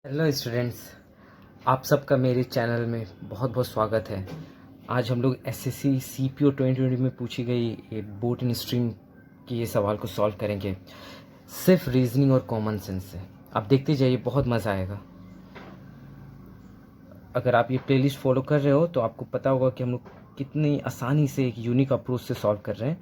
Hello students, आप सबका मेरे चैनल में बहुत बहुत स्वागत है। आज हम लोग एसएससी सीपीओ 2020 में पूछी गई ये बोट इन स्ट्रीम के ये सवाल को सॉल्व करेंगे सिर्फ रीजनिंग और कॉमन सेंस से। आप देखते जाइए, बहुत मज़ा आएगा। अगर आप ये प्लेलिस्ट फॉलो कर रहे हो तो आपको पता होगा कि हम लोग कितनी आसानी से एक यूनिक अप्रोच से सॉल्व कर रहे हैं।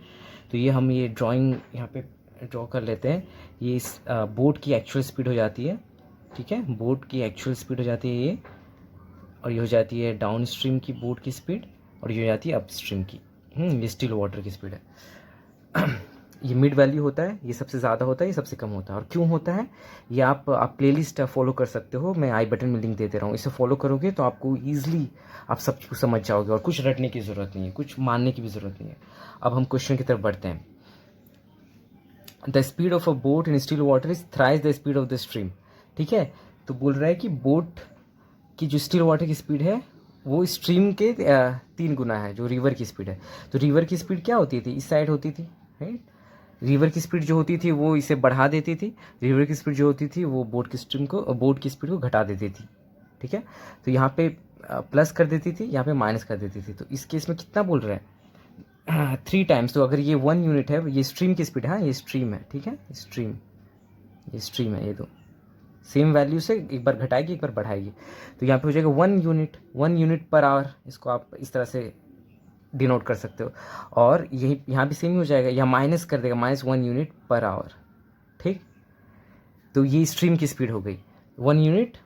तो ये ड्राइंग यहाँ पे ड्रॉ कर लेते हैं। ये इस बोट की एक्चुअल स्पीड हो जाती है, ठीक है। बोट की एक्चुअल स्पीड हो जाती है ये, और ये हो जाती है डाउन स्ट्रीम की बोट की स्पीड, और ये हो जाती है अप स्ट्रीम की ये स्टिल वाटर की स्पीड है। ये मिड वैल्यू होता है, ये सबसे ज़्यादा होता है, ये सबसे कम होता है। और क्यों होता है ये आप प्लेलिस्ट फॉलो कर सकते हो, मैं आई बटन में लिंक दे दे रहा हूँ। इसे फॉलो करोगे तो आपको ईजिली आप सब कुछ समझ जाओगे और कुछ रटने की ज़रूरत नहीं है, कुछ मानने की भी ज़रूरत नहीं है। अब हम क्वेश्चन की तरफ बढ़ते हैं। The speed of a boat in still water is thrice the speed of the stream, ठीक है। तो बोल रहा है कि बोट की जो स्टिल वाटर की स्पीड है वो स्ट्रीम के 3 गुना है जो रिवर की स्पीड है। तो रिवर की स्पीड क्या होती थी, इस साइड होती थी, राइट। रिवर की स्पीड जो होती थी वो इसे बढ़ा देती थी, रिवर की स्पीड जो होती थी वो बोट की स्पीड को घटा देती थी, ठीक है। तो यहाँ पे प्लस कर देती थी, यहाँ पे माइनस कर देती थी। तो इस केस में कितना बोल रहा है 3 टाइम्स। तो अगर ये 1 यूनिट है, ये स्ट्रीम की स्पीड है, हाँ ये स्ट्रीम है, ठीक है। ये स्ट्रीम है, ये दो सेम वैल्यू से एक बार घटाएगी एक बार बढ़ाएगी। तो यहाँ पे हो जाएगा 1 यूनिट पर आवर। इसको आप इस तरह से डिनोट कर सकते हो। और यही यहाँ भी सेम ही हो जाएगा, यहाँ माइनस कर देगा, -1 यूनिट पर आवर, ठीक। तो ये स्ट्रीम की स्पीड हो गई 1 यूनिट,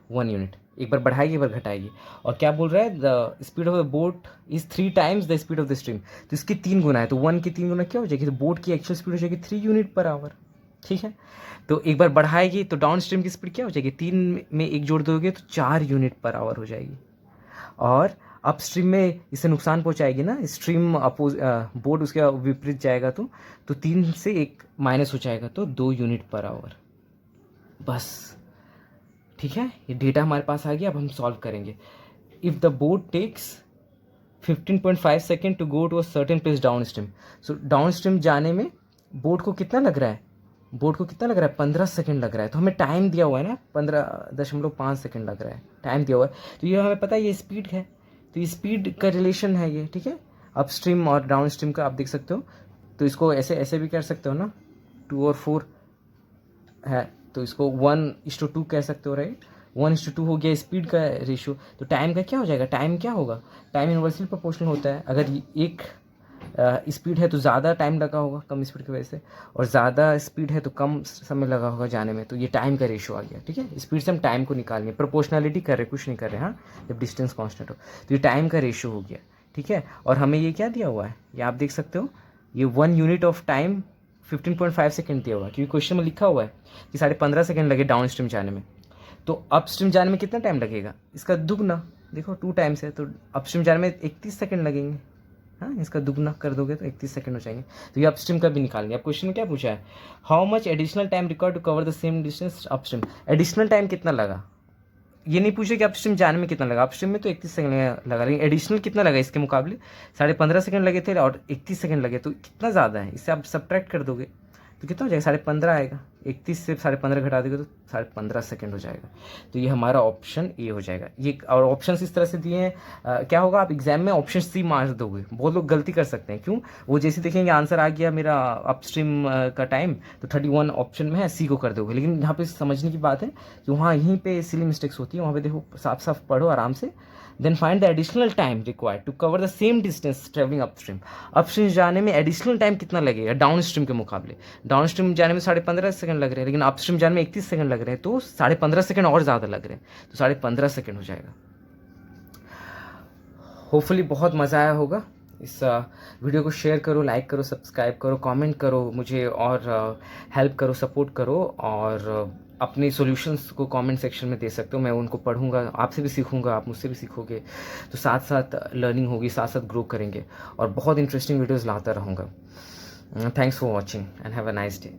एक बार बढ़ाएगी एक बार घटाएगी। और क्या बोल रहा है, the speed of the boat is 3 times the speed of the stream. तो इसकी 3 गुना है, तो 1 की 3 गुना क्या हो जाएगी, तो बोट की एक्चुअल स्पीड हो जाएगी 3 यूनिट पर आवर, ठीक है। तो एक बार बढ़ाएगी तो डाउन स्ट्रीम की स्पीड क्या हो जाएगी, 3 में 1 जोड़ दोगे तो 4 यूनिट पर आवर हो जाएगी। और अप स्ट्रीम में इसे नुकसान पहुंचाएगी ना, स्ट्रीम बोट उसके विपरीत जाएगा तो 3 से 1 माइनस हो जाएगा तो 2 यूनिट पर आवर, बस, ठीक है। ये डेटा हमारे पास आ गया। अब हम सॉल्व करेंगे। If the boat takes 15.5 second to go to a certain place downstream. So downstream जाने में बोट को कितना लग रहा है, 15 सेकंड लग रहा है। तो हमें टाइम दिया हुआ है ना, 15.5 सेकंड लग रहा है, टाइम दिया हुआ है। तो ये हमें पता है ये स्पीड है, तो ये स्पीड का रिलेशन है ये, ठीक है। अप स्ट्रीम और डाउन स्ट्रीम का आप देख सकते हो। तो इसको ऐसे ऐसे भी कर सकते हो ना, 2 और 4 है तो इसको 1:2 कह सकते हो, राइट। 1:2 हो गया स्पीड का रेशियो। तो टाइम का क्या हो जाएगा, टाइम क्या होगा, टाइम इनवर्सली प्रोपोर्शनल होता है। अगर एक स्पीड है तो ज़्यादा टाइम लगा होगा कम स्पीड की वजह से, और ज़्यादा स्पीड है तो कम समय लगा होगा जाने में। तो ये टाइम का रेशियो आ गया, ठीक है। स्पीड से हम टाइम को निकालेंगे, प्रोपोर्शनलिटी कर रहे, कुछ नहीं कर रहे, हाँ, जब डिस्टेंस कांस्टेंट हो। तो ये टाइम का रेशियो हो गया, ठीक है। और हमें ये क्या दिया हुआ है, ये आप देख सकते हो, ये 1 यूनिट ऑफ टाइम 15.5 सेकेंड दिया हुआ है, क्योंकि क्वेश्चन में लिखा हुआ है कि 15.5 सेकेंड लगे डाउन स्ट्रीम जाने में। तो अप स्ट्रीम जाने में कितना टाइम लगेगा, इसका दुगना, देखो 2 टाइम्स है तो अप स्ट्रीम जाने में 31 सेकेंड लगेंगे, हाँ। इसका दुगना कर दोगे तो 31 सेकंड हो जाएंगे। तो ये अपस्ट्रीम का भी निकालेंगे। अब क्वेश्चन में क्या पूछा है, how much additional time required to cover the same distance upstream. Additional time कितना लगा, ये नहीं पूछे कि अपस्ट्रीम जाने में कितना लगा, अपस्ट्रीम में तो 31 सेकंड लगा, लेकिन एडिशनल कितना लगा इसके मुकाबले, 15.5 सेकंड लगे थे और 31 सेकंड लगे, तो कितना ज़्यादा है, इससे आप सब्ट्रैक्ट कर दोगे तो कितना हो जाएगा, 15.5 आएगा। 31 से 15.5 घटा देगा तो 15.5 सेकंड हो जाएगा। तो ये हमारा ऑप्शन ए हो जाएगा। ये और ऑप्शन इस तरह से दिए हैं, क्या होगा, आप एग्जाम में ऑप्शन सी मार्क्स दोगे। बहुत लोग गलती कर सकते हैं, क्यों, वो जैसे देखेंगे आंसर आ गया मेरा अपस्ट्रीम का टाइम तो 31 ऑप्शन में है, सी को कर दोगे। लेकिन यहाँ पे समझने की बात है कि वहाँ यहीं पे सिली मिस्टेक्स होती है, वहाँ पे देखो, साफ साफ पढ़ो आराम से। Then find the additional time required to cover the same distance travelling upstream. Upstream जाने में एडिशनल टाइम कितना लगेगा डाउन स्ट्रीम के मुकाबले। डाउन स्ट्रीम जाने में 15.5 सेकंड लग रहे हैं, लेकिन अपस्ट्रीम जाने में 31 सेकंड लग रहे हैं, तो 15.5 सेकंड और ज़्यादा लग रहे हैं, तो 15.5 सेकंड हो जाएगा। होपफुली बहुत मज़ा आया होगा। इस वीडियो को शेयर करो, लाइक करो, सब्सक्राइब करो, कमेंट करो मुझे, और हेल्प करो, सपोर्ट करो। और अपने सॉल्यूशंस को कमेंट सेक्शन में दे सकते हो, मैं उनको पढ़ूंगा, आपसे भी सीखूंगा, आप मुझसे भी सीखोगे। तो साथ साथ लर्निंग होगी, साथ साथ ग्रो करेंगे, और बहुत इंटरेस्टिंग वीडियोज़ लाता रहूँगा। Thanks for watching and have a nice day.